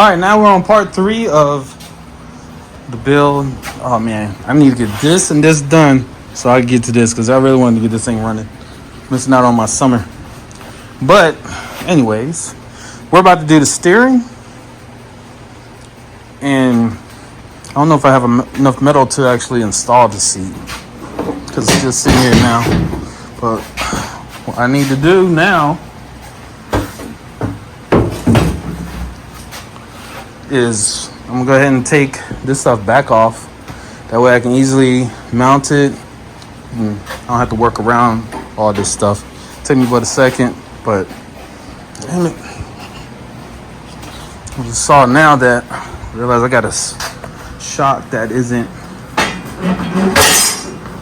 All right, now we're on part 3 of the build. Oh man, I need to get this and this done so I can get to this because I really wanted to get this thing running. Missing out on my summer. But anyways, we're about to do the steering, and I don't know if I have enough metal to actually install the seat because it's just sitting here now. But what I need to do now is I'm gonna go ahead and take this stuff back off. That way I can easily mount it and I don't have to work around all this stuff. Take me but a second, but damn it. I just saw now that I realize I got a shock that isn't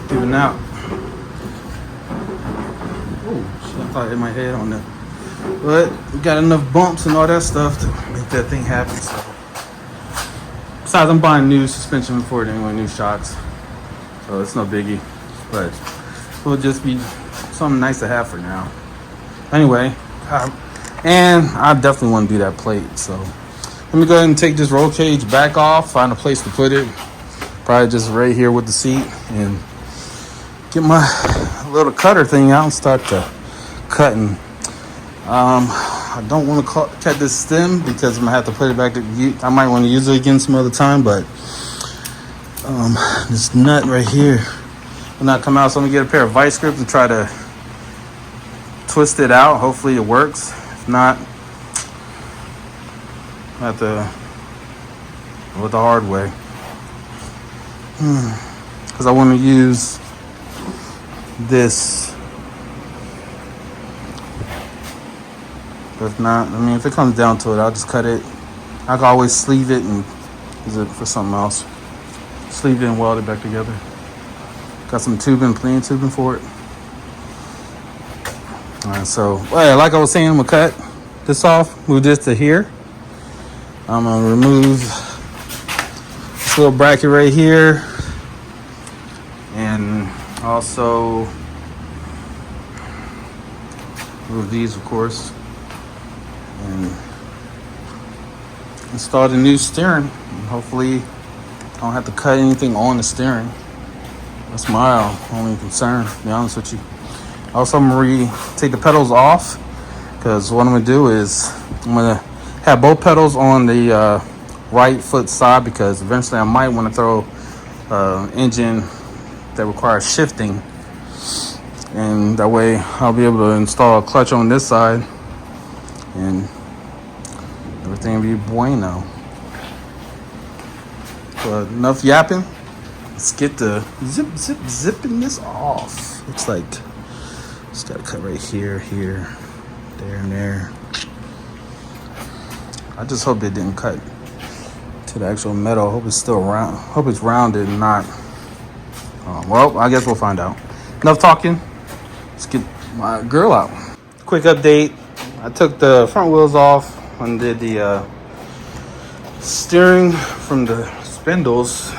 giving out. Oh shit, I thought I hit my head on that. But we got enough bumps and all that stuff to make that thing happen. So. Besides, I'm buying new suspension for it anyway, new shocks. So it's no biggie. But it'll just be something nice to have for now. Anyway, and I definitely want to do that plate. So let me go ahead and take this roll cage back off, find a place to put it. Probably just right here with the seat. And get my little cutter thing out and start to cutting. I don't want to cut this stem because I'm gonna have to put it back to. I might want to use it again some other time, but this nut right here will not come out. So I'm gonna get a pair of vice grips and try to twist it out. Hopefully it works. If not, I have to go it the hard way because I want to use this. But if not, I mean, if it comes down to it, I'll just cut it. I can always sleeve it and use it for something else. Sleeve it and weld it back together. Got some tubing, plain tubing for it. All right, so like I was saying, I'm gonna cut this off, move this to here. I'm gonna remove this little bracket right here, and also remove these, of course. And install the new steering. And hopefully I don't have to cut anything on the steering. That's my only concern, to be honest with you. Also, I'm gonna take the pedals off because what I'm gonna do is I'm gonna have both pedals on the right foot side because eventually I might want to throw engine that requires shifting, and that way I'll be able to install a clutch on this side and everything will be bueno. But enough yapping. Let's get the zipping this off. Looks like just gotta cut right here, there, and there. I just hope it didn't cut to the actual metal. I hope it's still round. Hope it's rounded and not. Well, I guess we'll find out. Enough talking. Let's get my girl out. Quick update. I took the front wheels off and did the steering from the spindles.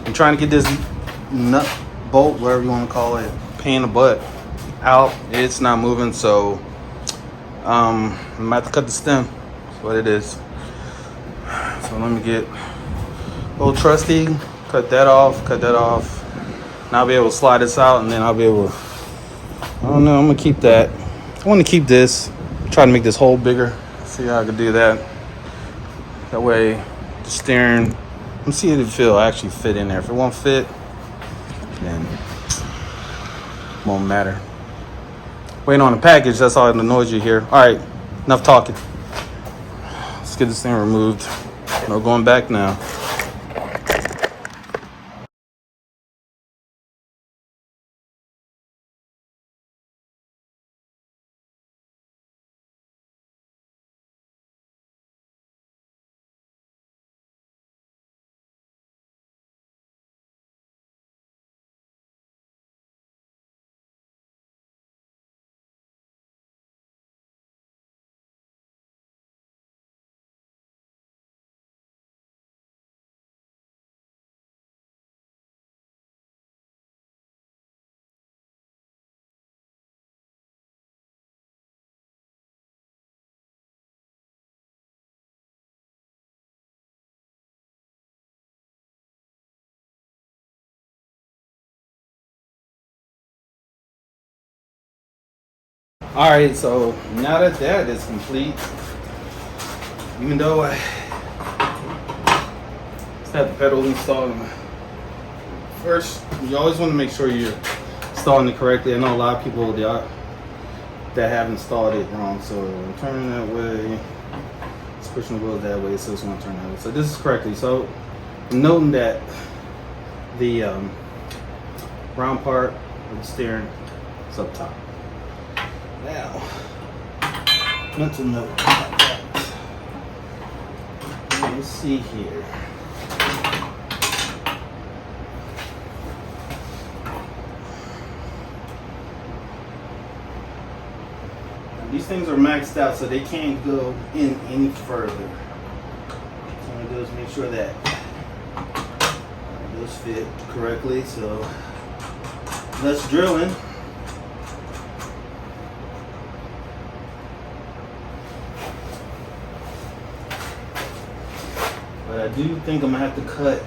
I'm trying to get this nut, bolt, whatever you want to call it, pain in the butt out. It's not moving, so I'm about to cut the stem. That's what it is. So let me get old trusty, cut that off. Now I'll be able to slide this out, and then I'll be able to, I don't know, I'm gonna keep that. I want to keep this, try to make this hole bigger. See how I can do that. That way, the steering, I'm seeing if it'll actually fit in there. If it won't fit, then it won't matter. Waiting on the package, that's all the noise you hear. All right, enough talking. Let's get this thing removed. No going back now. All right, so now that that is complete, even though I just have the pedals installed, first you always want to make sure you're installing it correctly. I know a lot of people that have installed it wrong. So I'm turning that way, it's pushing the wheels that way, so it's going to turn that way. So this is correctly. So noting that the round part of the steering is up top. Now, mental note about that. Let's see here. Now, these things are maxed out, so they can't go in any further. So I'm gonna just make sure that those fit correctly. So let's drill in. But I do think I'm gonna have to cut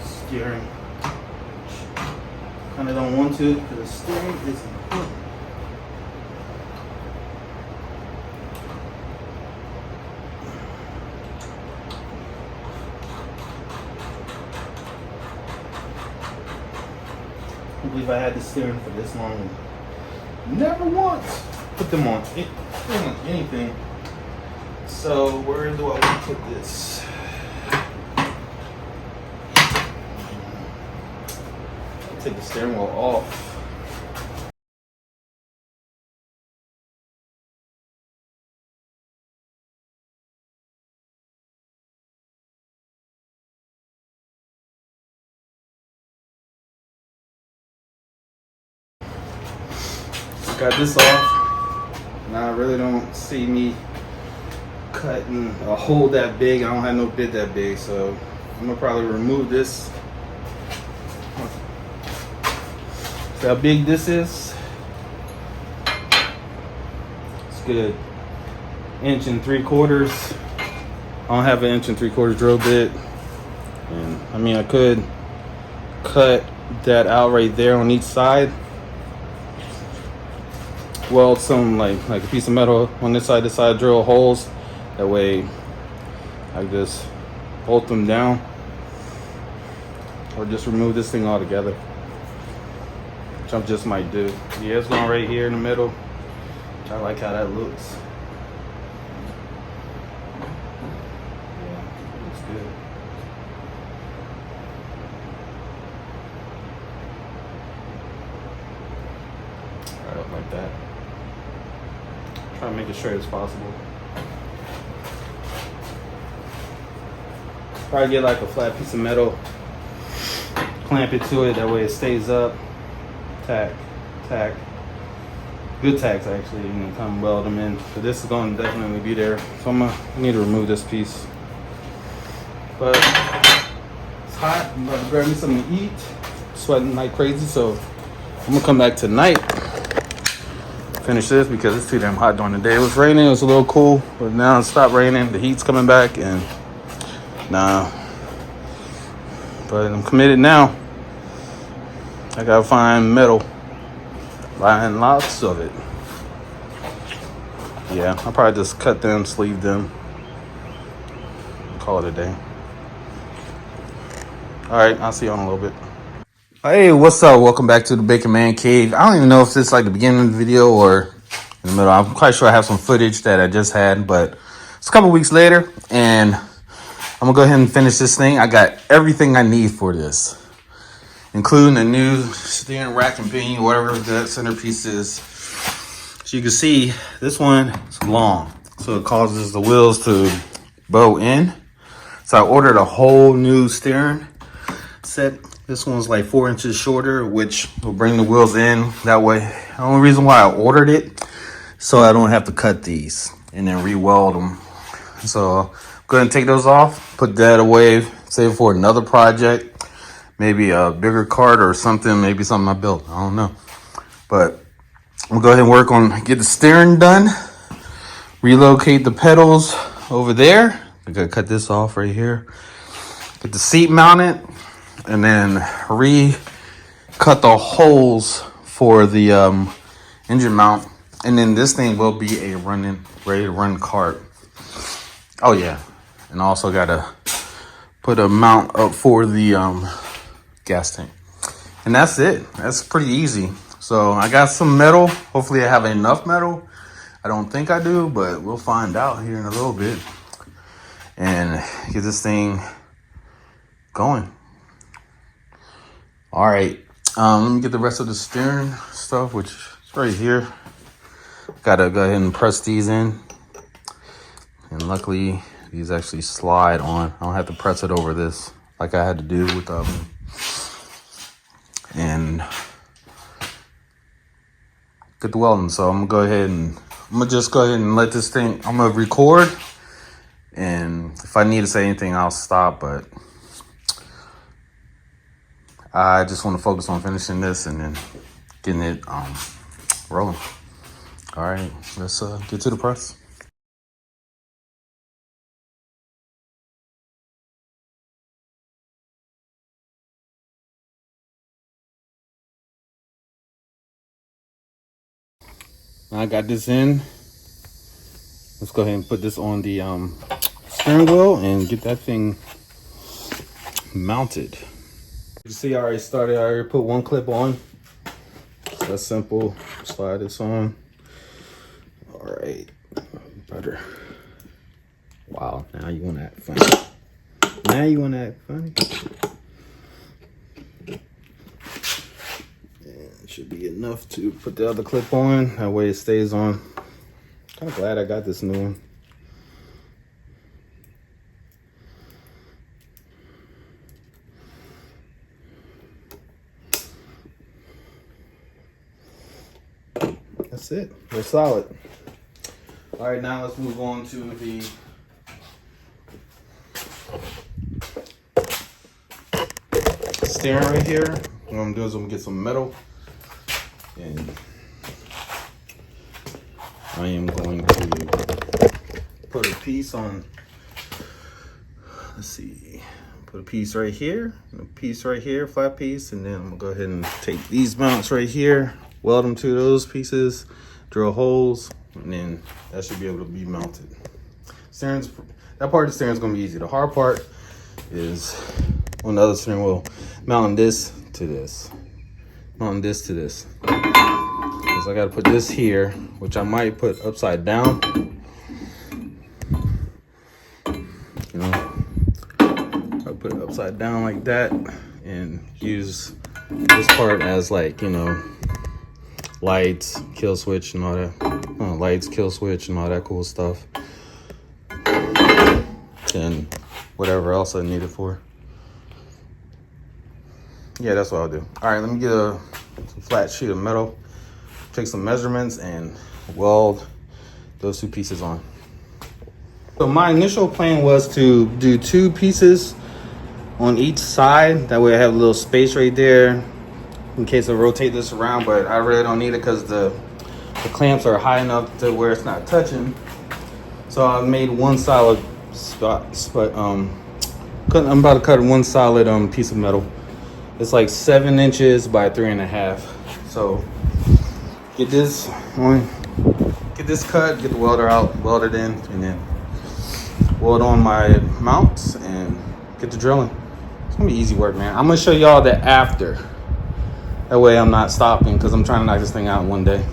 steering. Kind of don't want to because the steering is important. I can't believe I had the steering for this long. Never once put them on anything. So where do I want to put this? I'll take the steering wheel off. Got this off. Now I really don't see me cutting a hole that big. I don't have no bit that big, so I'm gonna probably remove this. See how big this is? It's good. 1 3/4. I don't have an 1 3/4 drill bit, and I mean I could cut that out right there on each side. Weld some like a piece of metal on this side, drill holes. That way I just bolt them down, or just remove this thing altogether, which I just might do. Yeah, it's going right here in the middle. I like how that looks. Yeah, looks good. Right, like that. Try to make it straight as possible. Probably get like a flat piece of metal, clamp it to it, that way it stays up. Tack. Good tacks actually, you can come weld them in. But this is going to definitely be there. So I need to remove this piece. But it's hot, I'm about to grab me something to eat. Sweating like crazy, so I'm gonna come back tonight. Finish this because it's too damn hot during the day. It was raining, it was a little cool, but now it stopped raining. The heat's coming back, and nah. But I'm committed now. I gotta find metal, buying lots of it. Yeah, I'll probably just cut them, sleeve them, call it a day. All right, I'll see you in a little bit. Hey, what's up? Welcome back to the Bacmancave. I don't even know if this is like the beginning of the video or in the middle. I'm quite sure I have some footage that I just had, but it's a couple weeks later, and I'm gonna go ahead and finish this thing. I got everything I need for this, including a new steering rack and pinion, whatever that centerpiece is. So you can see this one is long, so it causes the wheels to bow in. So I ordered a whole new steering set. This one's like 4 inches shorter, which will bring the wheels in that way. The only reason why I ordered it, so I don't have to cut these and then re-weld them. So I'm going to take those off, put that away, save it for another project, maybe a bigger cart or something, maybe something I built, I don't know. But I'm gonna go ahead and work on get the steering done, relocate the pedals over there. I gotta cut this off right here, get the seat mounted, and then cut the holes for the engine mount, and then this thing will be a running, ready to run cart. Oh yeah, and I also gotta put a mount up for the gas tank, and that's it. That's pretty easy. So I got some metal. Hopefully I have enough metal. I don't think I do, but we'll find out here in a little bit and get this thing going. All right, let me get the rest of the steering stuff, which is right here. Gotta go ahead and press these in, and luckily these actually slide on. I don't have to press it over this like I had to do with and get the welding. So I'm gonna just go ahead and let this thing, I'm gonna record, and if I need to say anything I'll stop, but I just want to focus on finishing this and then getting it rolling. All right, let's get to the press. I got this in. Let's go ahead and put this on the steering wheel and get that thing mounted. You see, I already started. I already put one clip on. So that's simple. Slide this on. All right, better. Wow, now you want to act funny. Now you want to act funny. It should be enough to put the other clip on. That way it stays on. Kind of glad I got this new one. That's it. We're solid. All right, now let's move on to the steering right here. What I'm gonna do is I'm gonna get some metal, and I am going to put a piece on. Let's see. Put a piece right here, and a piece right here, flat piece, and then I'm gonna go ahead and take these mounts right here, weld them to those pieces, drill holes, and then that should be able to be mounted. That part of the steering is gonna be easy. The hard part is on the other steering wheel, mounting this to this, mounting this to this. So I gotta put this here, which I might put upside down. You know, I put it upside down like that and use this part as, like, you know, lights, kill switch and all that. Lights, kill switch and all that cool stuff. And whatever else I need it for. Yeah, that's what I'll do. All right, let me get a flat sheet of metal, take some measurements, and weld those two pieces on. So my initial plan was to do 2 pieces on each side. That way I have a little space right there in case I rotate this around, but I really don't need it because the clamps are high enough to where it's not touching. So I made one solid I'm about to cut one solid piece of metal. It's like 7 inches by 3.5. So get this on, get this cut, get the welder out, weld it in, and then weld on my mounts and get the drilling. It's gonna be easy work, man. I'm gonna show y'all the after. That way I'm not stopping because I'm trying to knock this thing out in one day.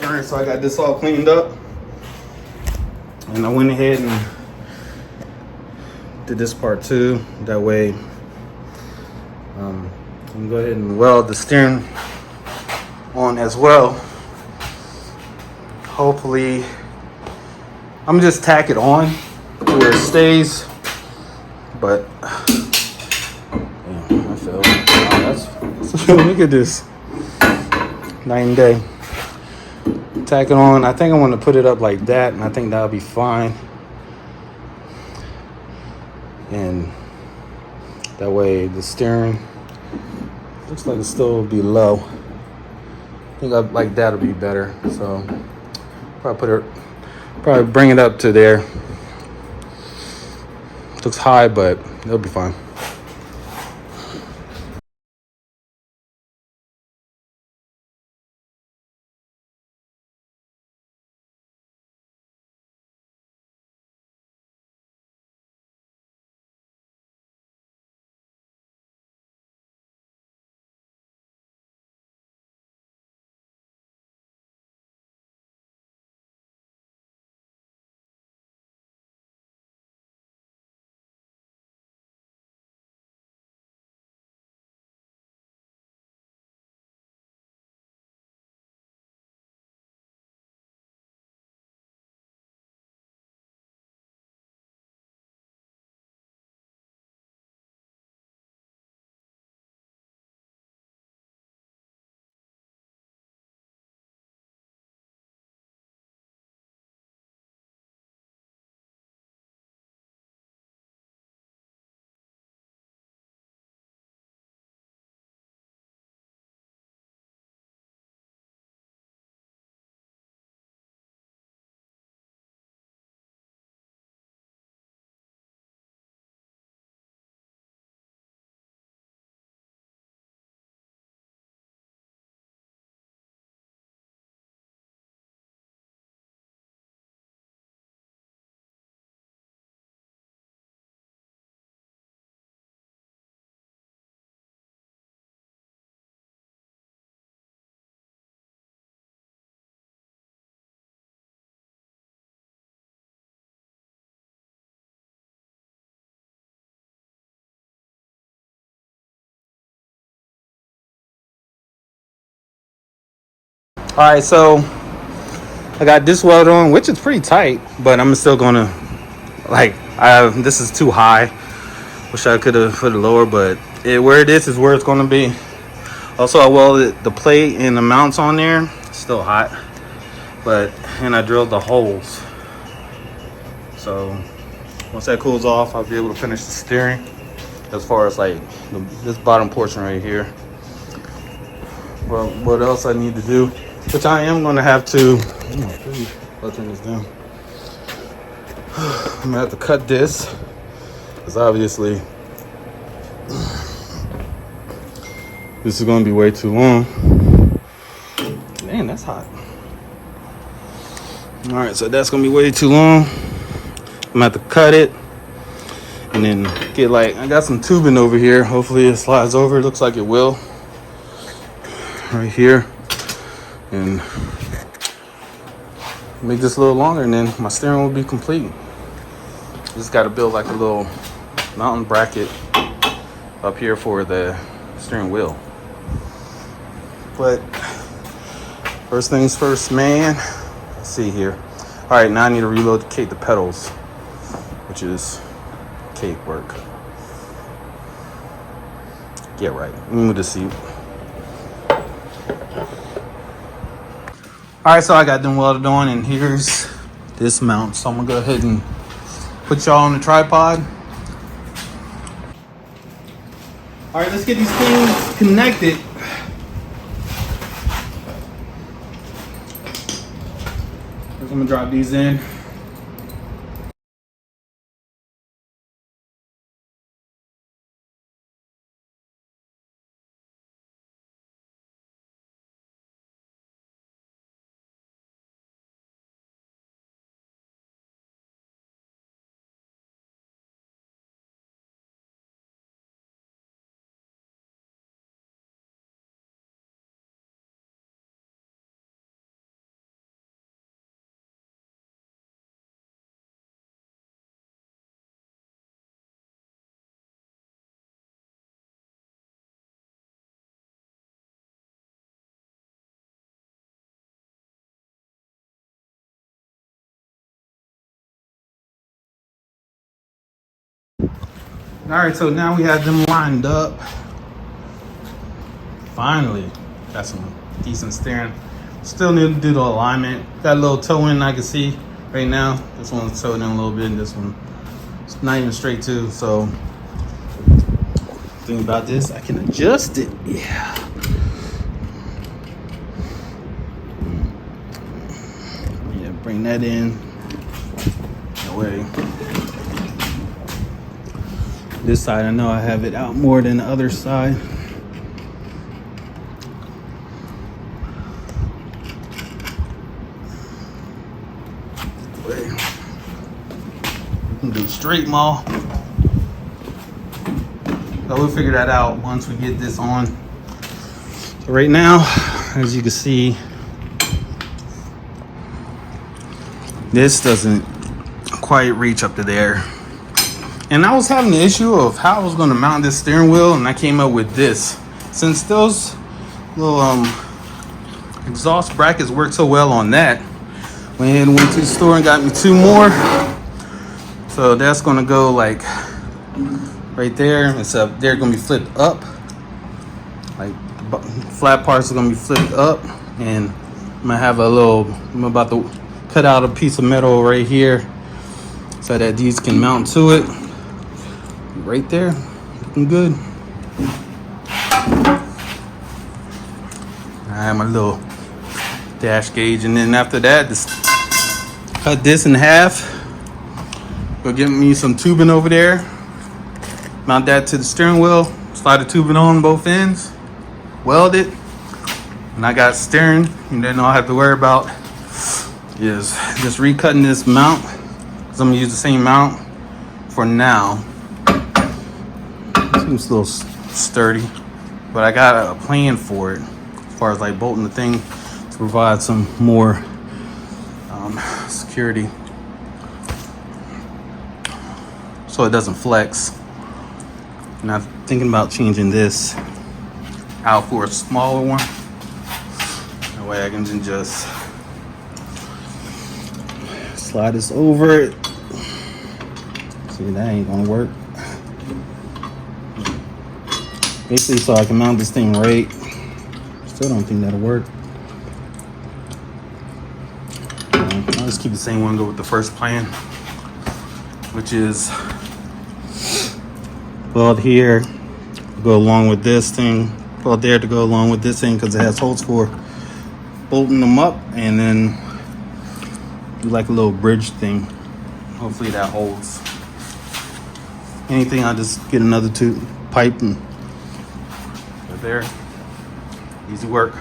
All right, so I got this all cleaned up, and I went ahead and did this part too. That way, I'm gonna go ahead and weld the steering on as well. Hopefully, I'm gonna just tack it on to where it stays. But yeah, I feel that's Look at this. Night and day. Tack it on. I think I want to put it up like that, and I think that'll be fine. And that way the steering looks like it still will be low. I think up like that'll be better. So probably bring it up to there. Looks high, but it'll be fine. All right, so I got this weld on, which is pretty tight, but I'm still gonna this is too high. Wish I could have put it lower, but where it is where it's gonna be. Also, I welded the plate and the mounts on there. Still hot, and I drilled the holes. So once that cools off, I'll be able to finish the steering. As far as like this bottom portion right here. Well, what else I need to do? Which I am going to have to. I'll turn this down. I'm gonna have to cut this, because obviously this is going to be way too long. Man, that's hot. All right, so that's going to be way too long. I'm gonna have to cut it and then get I got some tubing over here. Hopefully it slides over. It looks like it will. Right here. And make this a little longer, and then my steering will be complete. Just got to build like a little mountain bracket up here for the steering wheel. But first things first, man. Let's see here. All right, now I need to relocate the pedals, which is cake work. Get right. Let me move the seat. All right, so I got them welded on, and here's this mount. So I'm gonna go ahead and put y'all on the tripod. All right, let's get these things connected. I'm gonna drop these in. All right, so now we have them lined up. Finally got some decent steering. Still need to do the alignment. Got a little toe in, I can see right now. This one's towed in a little bit, and this one it's not even straight too. So thing about this, I can adjust it. Yeah. Yeah, bring that in. That way. This side, I know I have it out more than the other side. We can do straight maul. So we'll figure that out once we get this on. So right now, as you can see, this doesn't quite reach up to there. And I was having the issue of how I was going to mount this steering wheel, and I came up with this. Since those little exhaust brackets work so well on that, went ahead and went to the store and got me 2 more. So that's going to go like right there, except they're going to be flipped up. Like the flat parts are going to be flipped up, and I'm going to have I'm about to cut out a piece of metal right here so that these can mount to it. Right there, looking good. I have my little dash gauge, and then after that, just cut this in half. Go get me some tubing over there. Mount that to the steering wheel. Slide the tubing on both ends. Weld it, and I got steering. And then all I have to worry about is just recutting this mount, because I'm gonna use the same mount for now. Seems a little sturdy, but I got a plan for it as far as like bolting the thing to provide some more security so it doesn't flex. And I'm thinking about changing this out for a smaller one. That way I can just slide this over it. See, that ain't gonna work. Basically, so I can mount this thing right. Still don't think that'll work. I'll just keep the same one, go with the first plan, which is weld here, go along with this thing, weld there to go along with this thing, because it has holes for bolting them up, and then do like a little bridge thing. Hopefully that holds. Anything, I'll just get another pipe and right there. Easy work.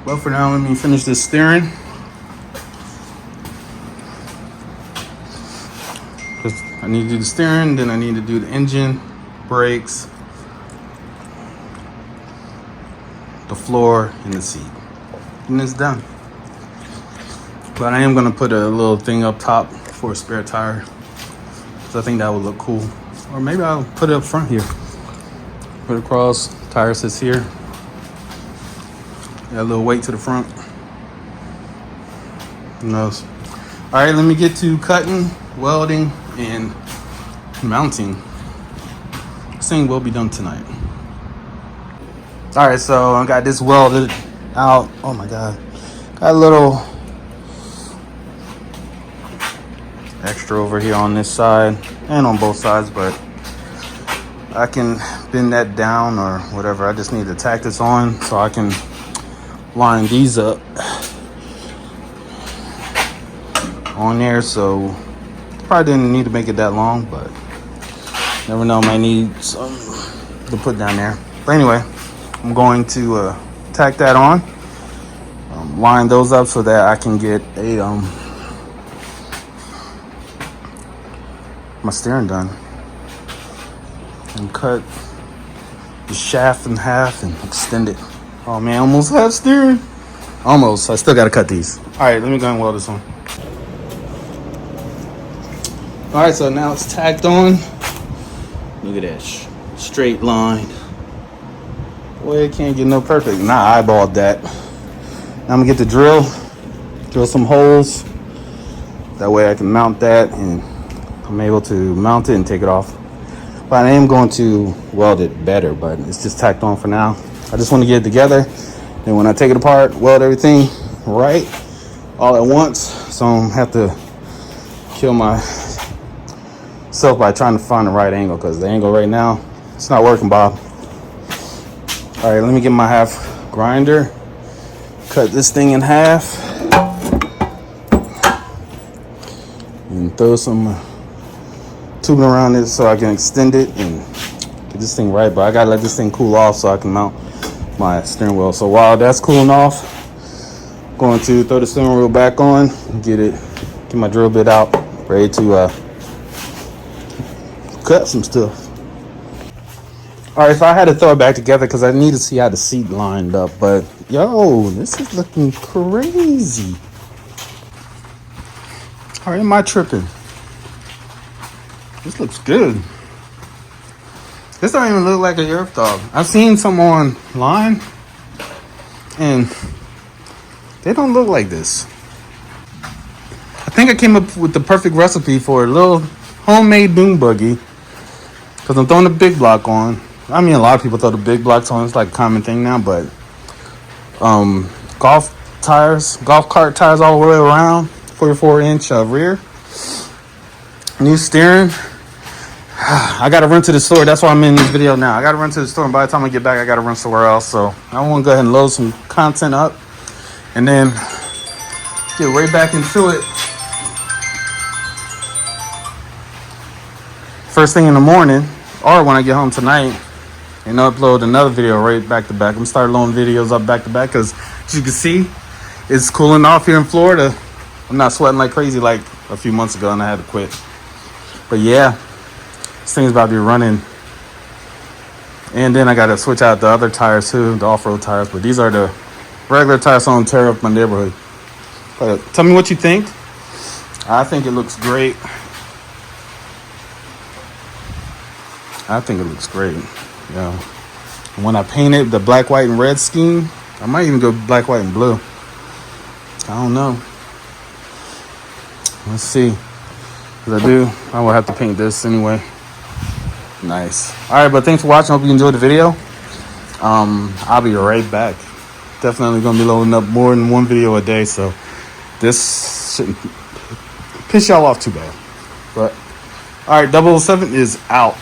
Well, for now, let me finish this steering. I need to do the steering, then I need to do the engine, brakes, the floor, and the seat. And it's done. But I am gonna put a little thing up top for a spare tire, so I think that would look cool. Or maybe I'll put it up front here. Put it across, tire sits here. Got a little weight to the front. Who knows? All right, let me get to cutting, welding, and mounting. This thing will be done tonight. All right, so I got this welded out. Oh my God. Got a little extra over here on this side and on both sides, but I can bend that down or whatever. I just need to tack this on so I can line these up on there. So probably didn't need to make it that long, but never know, might need some to put down there. But anyway, I'm going to tack that on, line those up so that I can get a my steering done, and cut the shaft in half and extend it. Oh man, almost have steering. Almost. I still got to cut these. All right, let me go and weld this on. All right, so now it's tacked on. Look at that straight line. Boy, it can't get no perfect. Nah, I eyeballed that. Now I'm gonna get the drill some holes. That way I can mount that, and I'm able to mount it and take it off. But I am going to weld it better, but it's just tacked on for now. I just want to get it together. And when I take it apart, weld everything right all at once. So I don't have to kill myself by trying to find the right angle, because the angle right now, it's not working, Bob. All right, let me get my half grinder. Cut this thing in half. And throw some tubing around it so I can extend it and get this thing right. But I gotta let this thing cool off so I can mount my steering wheel. So while that's cooling off, I'm going to throw the steering wheel back on, get my drill bit out, ready to cut some stuff. All right, so I had to throw it back together because I need to see how the seat lined up. But yo, this is looking crazy. All right, am I tripping? This looks good. This don't even look like a Yerf dog. I've seen some online, and they don't look like this. I think I came up with the perfect recipe for a little homemade dune buggy, because I'm throwing the big block on. I mean, a lot of people throw the big blocks on. It's like a common thing now, but golf cart tires all the way around, 44-inch rear. New steering. I gotta run to the store. That's why I'm in this video now. I gotta run to the store, and by the time I get back, I gotta run somewhere else. So I want to go ahead and load some content up, and then get right back into it. First thing in the morning, or when I get home tonight, and upload another video right back to back. I'm gonna start loading videos up back to back, because as you can see, it's cooling off here in Florida. I'm not sweating like crazy like a few months ago, and I had to quit. But yeah, this thing's about to be running. And then I got to switch out the other tires too, the off-road tires. But these are the regular tires, so I don't tear up my neighborhood. But tell me what you think. I think it looks great. I think it looks great. Yeah. When I paint it, the black, white, and red scheme, I might even go black, white, and blue. I don't know. Let's see. If I do, I will have to paint this anyway. Nice. All right, but thanks for watching. Hope you enjoyed the video. I'll be right back. Definitely gonna be loading up more than one video a day, so this shouldn't piss y'all off too bad. But all right, 007 is out.